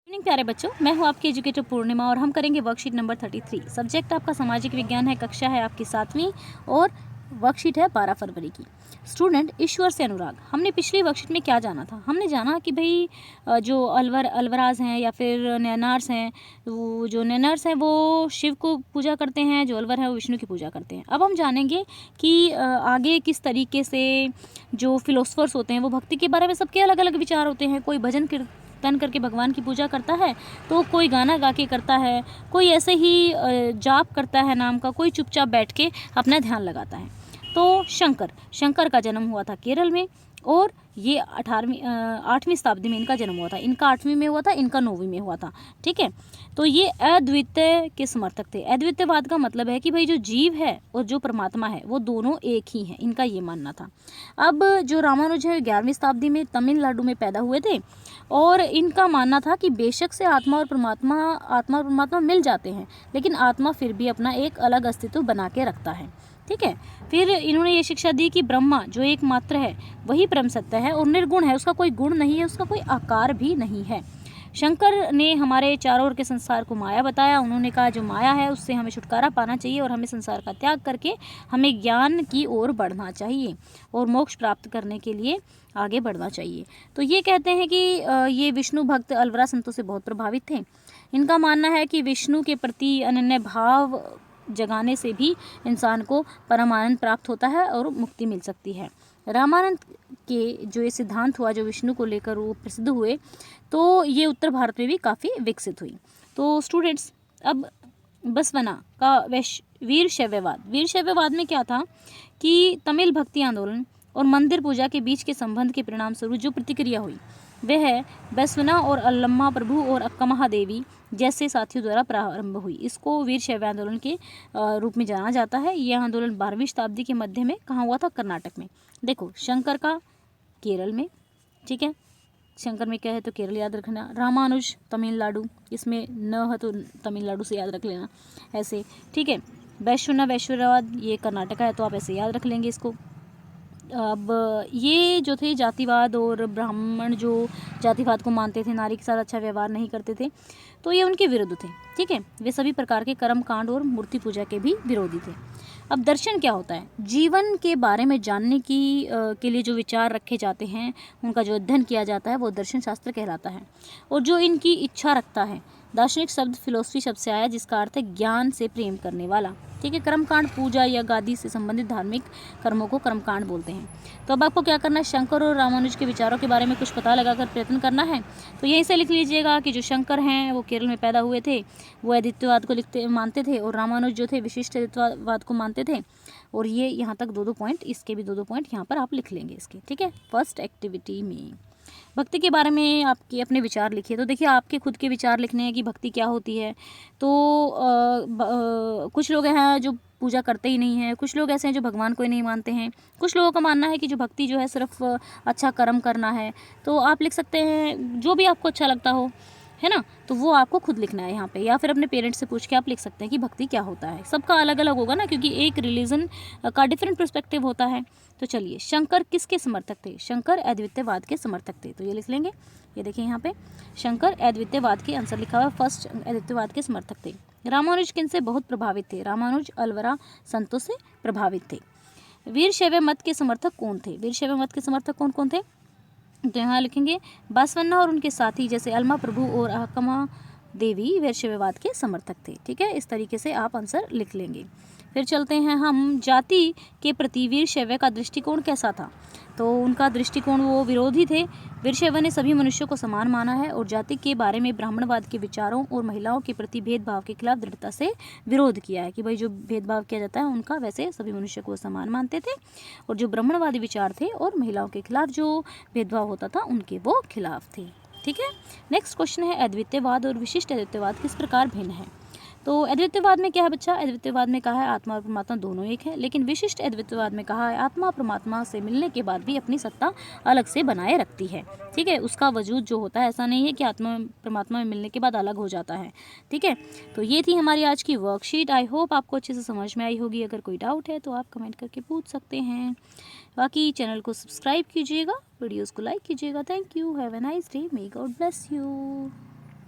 Evening प्यारे बच्चों, मैं हूं आपकी एजुकेटर पूर्णिमा और हम करेंगे वर्कशीट नंबर 33। सब्जेक्ट आपका सामाजिक विज्ञान है, कक्षा है आपकी 7वीं और वर्कशीट है 12 फरवरी की। स्टूडेंट ईश्वर से अनुराग। हमने पिछली वर्कशीट में क्या जाना था? हमने जाना कि भाई जो अलवराज हैं या फिर नैनार्स हैं, वो जो नैनार्स हैं वो शिव को पूजा करते हैं, जो अलवर है वो विष्णु की पूजा करते हैं। अब हम जानेंगे कि आगे किस तरीके से जो फिलोसफर्स होते हैं वो भक्ति के बारे में सबके अलग अलग विचार होते हैं। कोई भजन कीर्तन करके भगवान की पूजा करता है, तो कोई गाना गा के करता है, कोई ऐसे ही जाप करता है नाम का, कोई चुपचाप बैठ के अपना ध्यान लगाता है। तो शंकर का जन्म हुआ था केरल में और ये 8वीं शताब्दी में इनका जन्म हुआ था। इनका 8वीं में हुआ था, इनका 9वीं में हुआ था। ठीक है, तो ये अद्वितीय के समर्थक थे। अद्वितीयवाद का मतलब है कि भाई जो जीव है और जो परमात्मा है वो दोनों एक ही हैं, इनका ये मानना था। अब जो रामानुज है 11वीं शताब्दी में तमिलनाडु में पैदा हुए थे और इनका मानना था कि बेशक से आत्मा और परमात्मा मिल जाते हैं, लेकिन आत्मा फिर भी अपना एक अलग अस्तित्व बना के रखता है। ठीक है, फिर इन्होंने ये शिक्षा दी कि ब्रह्मा जो एकमात्र है वही परम सत्य है और निर्गुण है, उसका कोई गुण नहीं है, उसका कोई आकार भी नहीं है। शंकर ने हमारे चारों ओर के संसार को माया बताया। उन्होंने कहा जो माया है उससे हमें छुटकारा पाना चाहिए और हमें संसार का त्याग करके हमें ज्ञान की ओर बढ़ना चाहिए और मोक्ष प्राप्त करने के लिए आगे बढ़ना चाहिए। तो ये कहते हैं कि ये विष्णु भक्त अलवरा संतों से बहुत प्रभावित थे। इनका मानना है कि विष्णु के प्रति अनन्य भाव जगाने से भी इंसान को परम आनंद प्राप्त होता है और मुक्ति मिल सकती है। रामानंद के जो ये सिद्धांत हुआ, जो विष्णु को लेकर वो प्रसिद्ध हुए, तो ये उत्तर भारत में भी काफ़ी विकसित हुई। तो स्टूडेंट्स, अब बसवना का वीर शैव्यवाद में क्या था कि तमिल भक्ति आंदोलन और मंदिर पूजा के बीच के संबंध के परिणाम स्वरूप जो प्रतिक्रिया हुई वह है बसवना और अल्लम्मा प्रभु और अक्का महादेवी जैसे साथियों द्वारा प्रारंभ हुई। इसको वीर शैव आंदोलन के रूप में जाना जाता है। यह आंदोलन 12वीं शताब्दी के मध्य में कहाँ हुआ था? कर्नाटक में। देखो, शंकर का केरल में, ठीक है, शंकर में क्या है तो केरल याद रखना। रामानुज तमिलनाडु, इसमें न है तो तमिलनाडु से याद रख लेना ऐसे। ठीक है, वैश्ववाद ये कर्नाटक है, तो आप ऐसे याद रख लेंगे इसको। अब ये जो थे जातिवाद और ब्राह्मण जो जातिवाद को मानते थे, नारी के साथ अच्छा व्यवहार नहीं करते थे, तो ये उनके विरुद्ध थे। ठीक है, वे सभी प्रकार के कर्म कांड और मूर्ति पूजा के भी विरोधी थे। अब दर्शन क्या होता है? जीवन के बारे में जानने के लिए जो विचार रखे जाते हैं, उनका जो अध्ययन किया जाता है वो दर्शन शास्त्र कहलाता है। और जो इनकी इच्छा रखता है, दार्शनिक शब्द फिलोसफी शब्द से आया, जिसका अर्थ है ज्ञान से प्रेम करने वाला। ठीक है, कर्मकांड पूजा या गादी से संबंधित धार्मिक कर्मों को कर्मकांड बोलते हैं। तो अब आपको क्या करना है? शंकर और रामानुज के विचारों के बारे में कुछ पता लगाकर प्रयत्न करना है। तो यहीं से लिख लीजिएगा कि जो शंकर हैं वो केरल में पैदा हुए थे, वो अद्वितीयवाद को मानते थे, और रामानुज जो थे विशिष्ट अद्वितीयवाद को मानते थे। और ये यहाँ तक 2-2 पॉइंट, इसके भी 2-2 पॉइंट यहाँ पर आप लिख लेंगे इसके। ठीक है, फर्स्ट एक्टिविटी में भक्ति के बारे में आपके अपने विचार लिखिए। तो देखिए, आपके खुद के विचार लिखने हैं कि भक्ति क्या होती है। तो कुछ लोग हैं जो पूजा करते ही नहीं हैं, कुछ लोग ऐसे हैं जो भगवान को ही नहीं मानते हैं, कुछ लोगों का मानना है कि जो भक्ति जो है सिर्फ अच्छा कर्म करना है। तो आप लिख सकते हैं जो भी आपको अच्छा लगता हो, है ना, तो वो आपको खुद लिखना है यहाँ पे, या फिर अपने पेरेंट्स से पूछ के आप लिख सकते हैं कि भक्ति क्या होता है। सबका अलग अलग होगा ना, क्योंकि एक रिलीजन का डिफरेंट पर्सपेक्टिव होता है। तो चलिए, शंकर किसके समर्थक थे? शंकर अद्वितीयवाद के समर्थक थे। तो ये लिख लेंगे, ये देखिए यहाँ पे शंकर अद्वितीयवाद के आंसर लिखा हुआ है, फर्स्ट अद्वितीयवाद के समर्थक थे। रामानुज किनसे बहुत प्रभावित थे? रामानुज अलवरा संतों से प्रभावित थे। वीर शैव मत के समर्थक कौन थे? वीर शैव मत के समर्थक कौन कौन थे? तो यहाँ लिखेंगे बासवन्ना और उनके साथी जैसे अल्मा प्रभु और अहकमा देवी वैश्यवाद के समर्थक थे। ठीक है, इस तरीके से आप आंसर लिख लेंगे। फिर चलते हैं हम, जाति के प्रति वीर शैव का दृष्टिकोण कैसा था? तो उनका दृष्टिकोण, वो विरोधी थे। वीर शैव ने सभी मनुष्यों को समान माना है और जाति के बारे में ब्राह्मणवाद के विचारों और महिलाओं के प्रति भेदभाव के खिलाफ दृढ़ता से विरोध किया है कि भाई जो भेदभाव किया जाता है उनका, वैसे सभी मनुष्य को समान मानते थे। और जो ब्राह्मणवादी विचार थे और महिलाओं के खिलाफ जो भेदभाव होता था उनके वो खिलाफ थे। ठीक है, नेक्स्ट क्वेश्चन है, अद्वितीयवाद और विशिष्ट अद्वितीयवाद किस प्रकार भिन्न है? तो अद्वितीयवाद में क्या है बच्चा? अद्वितीयवाद में कहा है आत्मा और परमात्मा दोनों एक है, लेकिन विशिष्ट अद्वितीयवाद में कहा है आत्मा परमात्मा से मिलने के बाद भी अपनी सत्ता अलग से बनाए रखती है। ठीक है, उसका वजूद जो होता है, ऐसा नहीं है कि आत्मा परमात्मा में मिलने के बाद अलग हो जाता है। ठीक है, तो ये थी हमारी आज की वर्कशीट। आई होप आपको अच्छे से समझ में आई होगी। अगर कोई डाउट है तो आप कमेंट करके पूछ सकते हैं। बाकी चैनल को सब्सक्राइब कीजिएगा, वीडियोज़ को लाइक कीजिएगा। Thank you, have a nice day, may God bless you.